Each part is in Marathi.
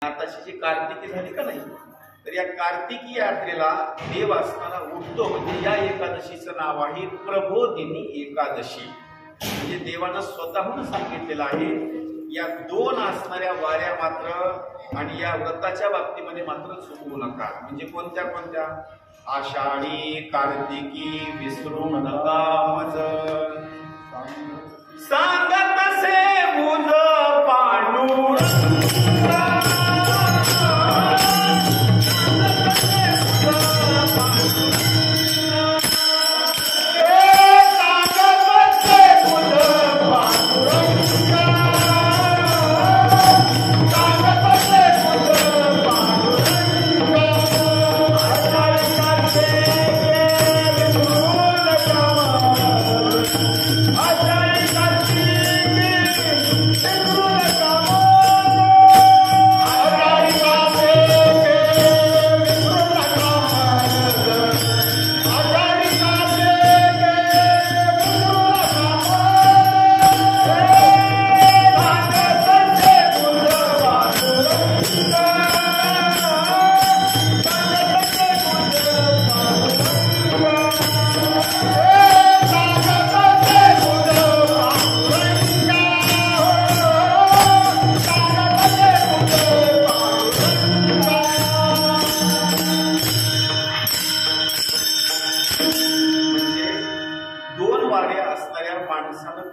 आताची जी कार्तिकी झाली का नाही, तर या कार्तिकी यात्रेला देव असताना उठतो, म्हणजे या एकादशीचं नाव आहे प्रबोधिनी एकादशी. म्हणजे देवानं स्वतःहून सांगितलेलं आहे या दोन असणाऱ्या वाऱ्या मात्र आणि या व्रताच्या बाबतीमध्ये मात्र चुकवू नका. म्हणजे कोणत्या कोणत्या? आषाढी कार्तिकी विसरू नका मज, सांगत से बुध पांडुरंग.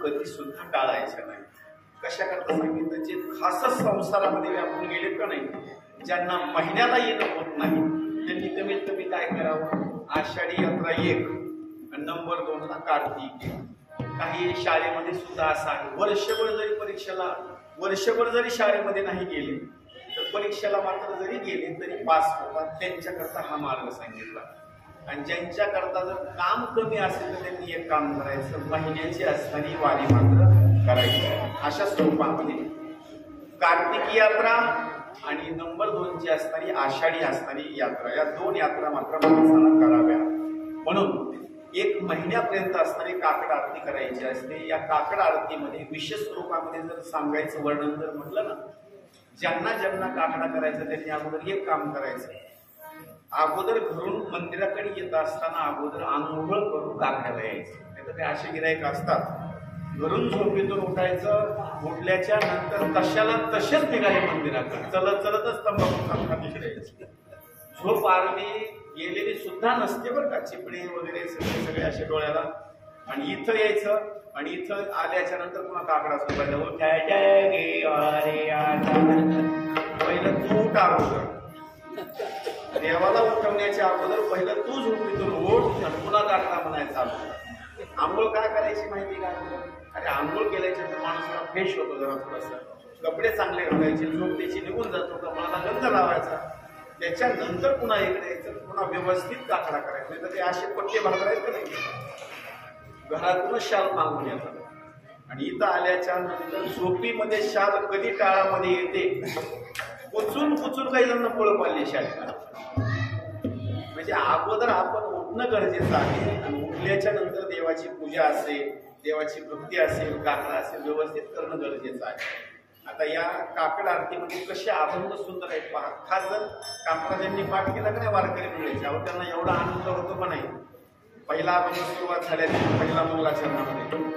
कधी सुद्धा टाळायचं नाही. कशा करता सांगितलं? जे खास संसारामध्ये व्यापून गेले का नाही, ज्यांना महिन्याला येणं होत नाही, त्यांनी कमीत कमी काय करावं? आषाढी यात्रा 1 आणि नंबर 2 ला कार्तिक 1. काही शाळेमध्ये सुद्धा असं आहे, वर्षभर जरी शाळेमध्ये नाही गेले तर परीक्षेला मात्र जरी गेले तरी पास होतात. त्यांच्याकरता हा मार्ग सांगितला. आणि ज्यांच्याकरता जर काम कमी असेल तर त्यांनी एक काम करायचं, महिन्याची असणारी वारी मात्र करायची. अशा स्वरूपामध्ये कार्तिकी यात्रा आणि नंबर 2 ची असणारी आषाढी असणारी यात्रा, या 2 यात्रा मात्र माणसाला कराव्या. म्हणून 1 महिन्यापर्यंत असणारी काकड आरती करायची असते. या काकड आरतीमध्ये विशेष स्वरूपामध्ये जर सांगायचं वर्णन जर म्हटलं ना, ज्यांना ज्यांना काकडा करायचं त्यांनी अगोदर एक काम करायचं. अगोदर घरून मंदिराकडे येत असताना अगोदर आंघोळ करून काकड्याला यायचं. नाही तर काही असे गिराईक असतात, घरून झोपेतून उठायचं, उठल्याच्या नंतर तशाला तसेच निघाले मंदिराकडे, चलत चलतच तंबाखू खात फिरायचे. झोप आरती गेलेली सुद्धा नसते बरं का, चिपणे वगैरे सगळे असे डोळ्याला. आणि इथं यायचं आणि इथं आल्याच्या नंतर पुन्हा काकडा सोडायला, पहिलं तू टाळू. देवाला उठवण्याच्या अगोदर पहिलं तू झोपेतून उठ आणि पुन्हा काकडा म्हणायचा. आंघोळ काय करायची माहिती का? अरे आंघोळ केल्याच्या नंतर माणसाला फ्रेश होतो, जरा थोडंसं कपडे चांगले घालायचे, झोप त्याची निघून जातो, कपाळाला गंध लावायचा. त्याच्यानंतर पुन्हा इकडे यायचं, पुन्हा व्यवस्थित काकडा करायचा. नाही तर ते असे पट्टे भागरायचं नाही, घरातूनच शाल मागून येतात. आणि इथं आल्याच्या नंतर झोपीमध्ये शाल कधी टाळामध्ये येते, पुचून काही जण पळ पाडले शाळेला. म्हणजे अगोदर आपण उठणं गरजेचं आहे आणि उठल्याच्या नंतर देवाची पूजा असेल, देवाची भक्ती असेल, काकडा असेल, व्यवस्थित करणं गरजेचं आहे. आता या काकड आरतीमध्ये कसे अभंग सुंदर आहेत पहा. खास जर काकडा ज्यांनी पाठ केला का नाही वारकरी मिळायचे, अहो त्यांना एवढा आनंद होतो का नाही. पहिला अभंग सुरुवात झाल्याने पहिला मंगलाचरणामध्ये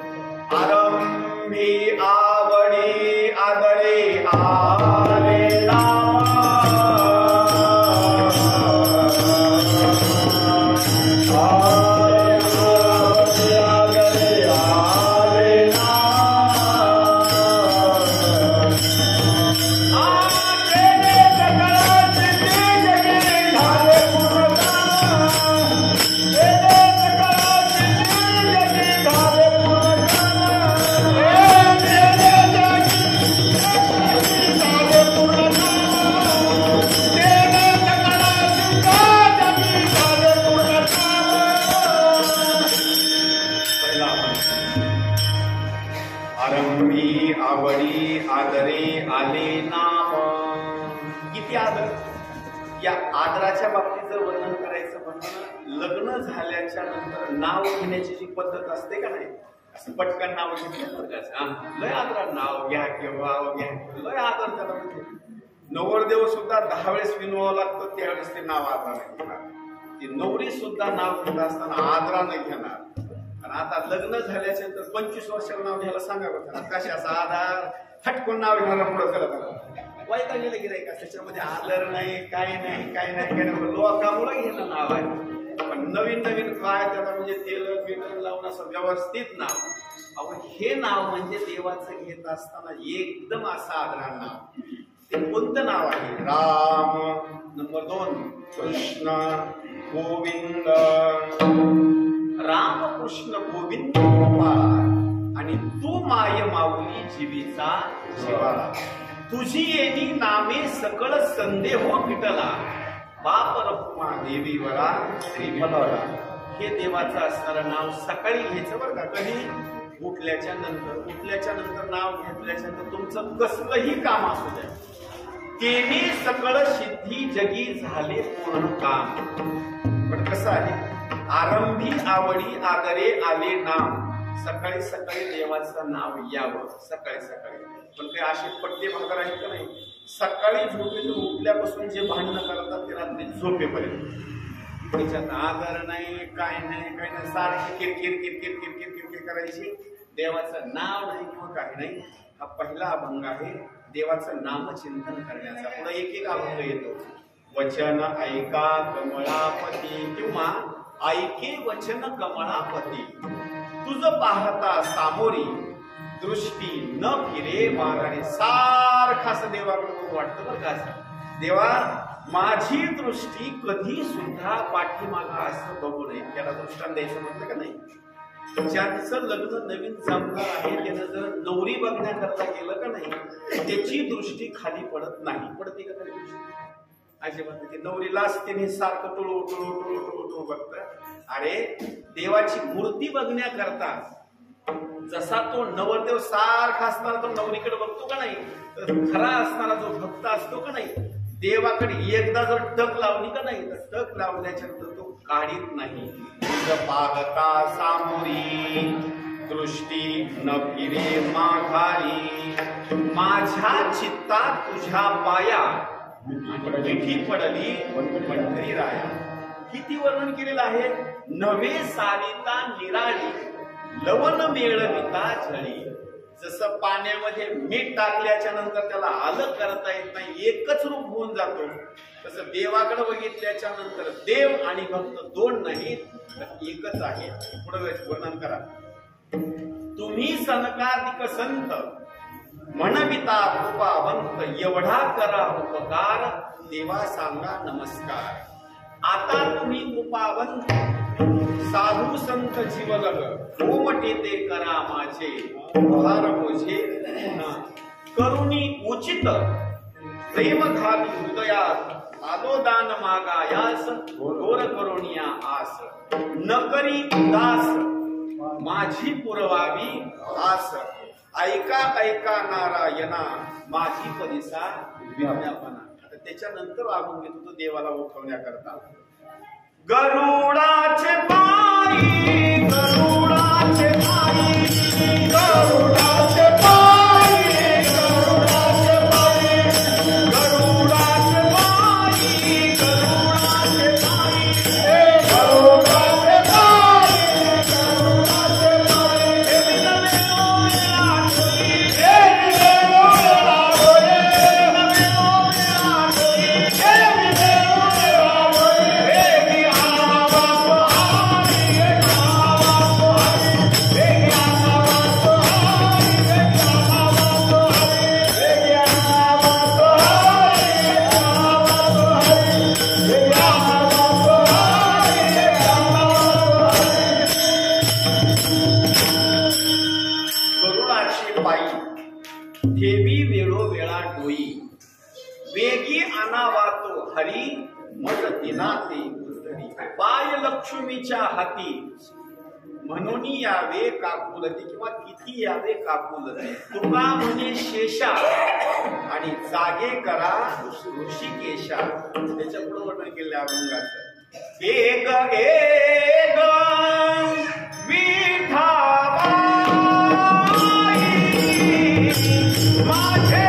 आरंभी आवडी आदरे आले राम, आरंभी आवडी आदरे आले नाम. किती आदर. या आदराच्या बाबतीत जर वर्णन करायचं म्हणलं, लग्न झाल्याच्या नंतर नाव घेण्याची जी पद्धत असते का नाही, असं पटकन नाव घेतलं, लय आदरात नाव घ्या किंवा घ्या, लय आदर त्याला म्हणजे. नवरदेव सुद्धा 10 वेळेस विनवावं लागतं, त्यावेळेस ते नाव आदराने घेणार. ती नवरी सुद्धा नाव घेत असताना आदराने घेणार. आणि आता लग्न झाल्याच्या नंतर 25 वर्षाला नाव घ्यायला सांगावं त्याला, कशाचा आधार, हटकून नाव घेणारा पुढं करत वाईटा गेलं गिरायक त्याच्यामध्ये आदर नाही, काय नाही, काय नाही, काय नाही, लोकांमुळे घेणं नाव आहे. पण नवीन नवीन काय त्याला म्हणजे तेल बिटन लावून असं व्यवस्थित नाव. अहो हे नाव म्हणजे देवाचं घेत असताना एकदम असं आदरान नाव. ते कोणतं नाव आहे? राम. नंबर 2 कृष्ण गोविंद. राम कृष्ण गोविंद गोपाळ. आणि तू माय माऊली जीवीचा जीवाला. तुझी येणी नामे सकळ संदेह फिटला. बाप रखुमा देवीवरा श्री मनोरा. हे देवाचं असणारं नाव सकाळी घ्यायचं बरं का. कधी? उठल्याच्या नंतर नाव घेतल्याच्या नंतर तुमचं कसलंही काम असू द्या, तेने सकळ सिद्धी जगी झाले पूर्ण काम. पण कसं आहे? आरंभी आवडी आदरे आले नाम. सकाळी सकाळी देवाचं नाव यावं सकाळी सकाळी. पण ते असे पट्टे भाकर आहेत का नाही, सकाळी झोपेतून उठल्यापासून जे भांडणं करतात ते रात्री झोपेपर्यंत. त्याच्यात आदर नाही, काय नाही, काय नाही, सारखी किरकिर किरकिर किरकिर किरकिर करायची. देवाचं नाव नाही किंवा काही नाही. हा पहिला अभंग आहे देवाचं नामचिंतन करण्याचा. पुढे एक एक अभंग येतो. वचन ऐका कमळापती किंवा ऐके वचन कमळापती. तुझ पाहता सामोरी दृष्टी न फिरे माराने. सारखा असं देवाकडे वाटतं बरं का. असं देवा माझी दृष्टी कधी सुद्धा पाठीमागा असं बघू नये. त्याला दृष्टांत द्यायचं म्हटलं का नाही. ज्यांचं लग्न नवीन जमणार आहे त्यानं जर नवरी बघण्याकरता केलं का नाही, त्याची दृष्टी खाली पडत नाही. पडते का तरी दृष्टी? अजिबात नाही. नवरीलाच त्याने सारखं टोळू टोळू टोळू टोळू टोळू बघतं. अरे देवाची मूर्ती बघण्याकरता जसा तो नवरदेव सारखा असणारा तो नवरीकडे बघतो का नाही, तर खरा असणारा जो भक्त असतो का नाही, देवाकडे एकदा जर टक लावली का नाही, तर टक लावल्याच्या नंतर तो काढीत नाही. पाहता सामोरी दृष्टी न फिरे माघारी. माझ्या चित्ता तुझ्या पाया मिठी पडली पंढरी राया. किती वर्णन केलेलं आहे. नवे सारिता निराळी लवण मेळविता झळी. जसं पाण्यामध्ये मीठ टाकल्याच्या नंतर त्याला अलग करता येत नाही, एकच रूप होऊन जातो, तसं देवाकडे बघितल्याच्या नंतर देव आणि भक्त दोन नाहीत तर एकच आहे. पुढे वर्णन करा. तुम्ही सनकादिक संत म्हणविता कृपावंत. एवढा करा उपकार देवा सांगा नमस्कार. आता तुम्ही कृपावंत साधू संत जीवलग. ओमटे ते करा माझे भार मोझे करुणी उचित. प्रेम घाली हृदयात आदोदान मागायास. घोर करुणिया आस न करी दास माझी पुरवावी आस. ऐका ऐका नारायणा माझी परिसा विज्ञापना. आता त्याच्यानंतर आपण घेतो तो देवाला ओळखण्याकरता. गरुडाचे पायी गरुडाचे पायी गरुडाचे पायी गरुडाचे पायी गरुडाचे पायी गरुडाचे पायी गरुडाचे पायी गरुडाचे पायी. ठेवी वेळोवेळा डोई. वेगी आणावातो हरी मज दिनाते उद्धरी. पाय लक्ष्मीच्या हाती म्हणून यावे काकुलती किंवा किती यावे काकुलती. तुका म्हणे शेषा आणि जागे करा ऋषिकेशा. त्याच्या पुढे वर्णन केले अभंगाचं. एक एक विठाबाई माझे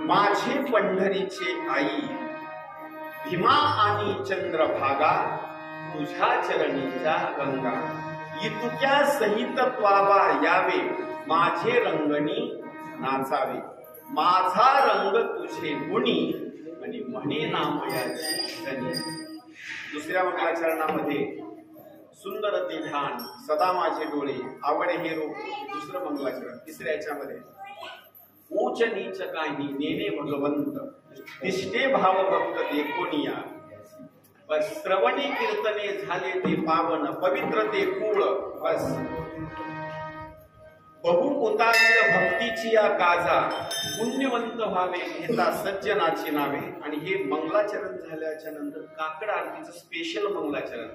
माझे पंढरीचे आई भीमा आणि चंद्रभागा तुझ्या चरणीच्या गंगा इतक्या सहित त्वावा यावे माझे रंगणी नाचावे माझा रंग तुझे गुणी आणि म्हणे नामयाची धनी. दुसऱ्या मंगलाचरणामध्ये सुंदर ते ध्यान सदा माझे डोळे आवडे हे रूप दुसरं मंगलाचरण. तिसऱ्या याच्यामध्ये ऊच नीच काही नेने भगवंत तिष्ठे भाव भक्त देखोनिया बस श्रवणी कीर्तने झाले ते पावन पवित्र ते कुळ बस बहु उतारल भक्तीची या काजा पुण्यवंत व्हावे घेता सज्जनाची नावे. आणि हे मंगलाचरण झाल्याच्या नंतर काकड आरतीचं स्पेशल मंगलाचरण.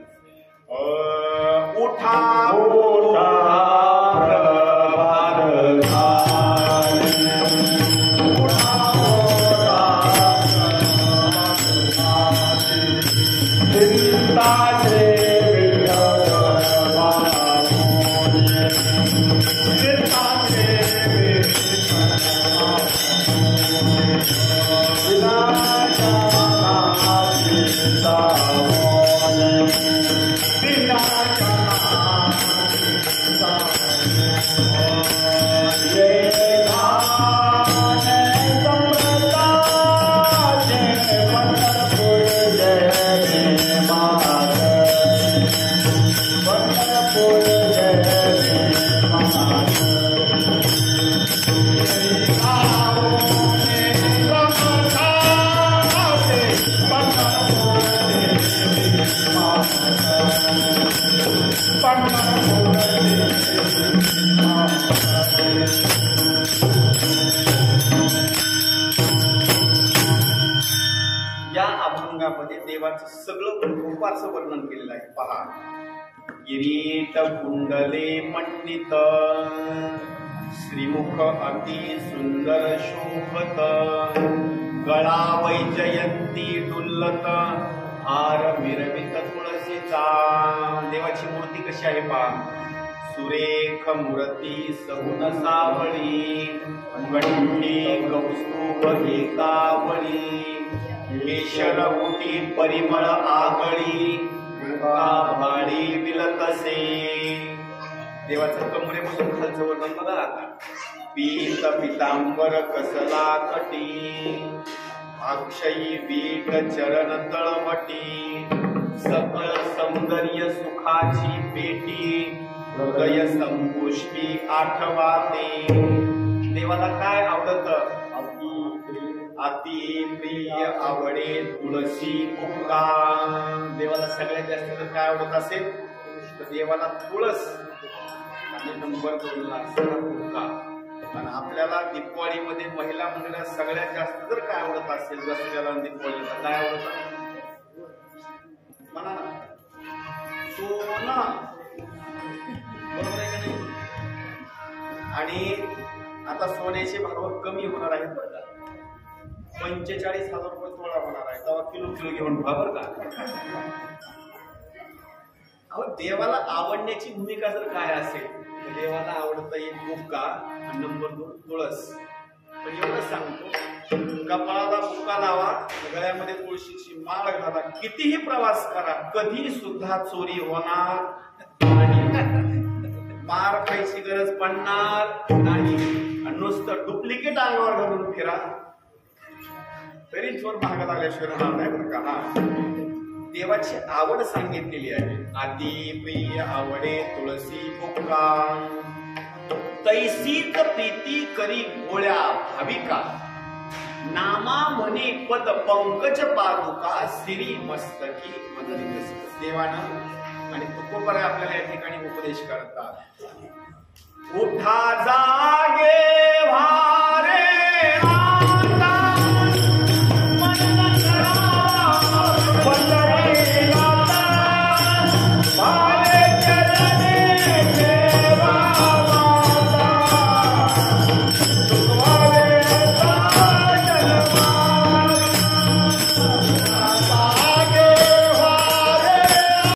उठा या अभंगामध्ये देवाचं सगळं रूपाचं वर्णन केलेलं आहे. पहा, किरीट कुंडले मंडित श्रीमुख अति सुंदर शोभत गळा वैजयंती डुल्लत हार मिरवित तुळशीचा. देवाची मूर्ती कशी आहे पहा. सुरेख मूर्ती सगुण सावळी कंठी कौस्तुभ एकावळी केशर उटी परिमळ आगळी भाडी विलतसे. देवाचं कमरेपासून खालचं वर्णन बघा आता. पीत पितांबर कसला कटी अक्षयी वीट चरण तळवटी सकळ सौंदर्य सुखाची पेटी हृदय संपुष्टी आठवाते. देवाला काय आवडत. अति प्रिय आवडे तुळशी बुक्का. देवाला सगळ्यात जास्त जर काय आवडत असेल तर देवाला तुळस आणि नंबर 2 ला बुक्का. आणि आपल्याला दीपावलीमध्ये महिला मंडळात सगळ्यात जास्त जर काय आवडत असेल दसऱ्याला दीपावलीला काय आवडत म्हणा ना. सोनं. बरोबर आहे का नाही. आणि आता सोन्याचे भाव कमी होणार आहेत बरं का. 45,000 रुपये तोळा होणार आहे. तेव्हा किलो किलो घेऊन खा बरं का. अहो, देवाला आवडण्याची भूमिका जर काय असेल तर देवाला आवडतं एक बुक्का आणि नंबर 2 तुळस. पण एवढं सांगतो, कपाळाला बुक्का लावा, गळ्यामध्ये तुळशीची माळ घाला, कितीही प्रवास करा, कधी सुद्धा चोरी होणार नाही. मार खायची गरज पडणार नाही. आणि नुसतं डुप्लिकेट अंगावर घालून फिरा तरी चोर महाग लागल्याशिवाय राहणार नाही बरं का. हा, देवाची आवड सांगितलेली आहे. अति प्रिय आवडे तुळशी बुक्का तैसीत प्रीती करी गोळ्या भाविका नामा म्हणे पद पंकज पादुका श्री मस्तकी. देवानं आणि तुकोबाराय आपल्याला या ठिकाणी उपदेश करतात. उठा जा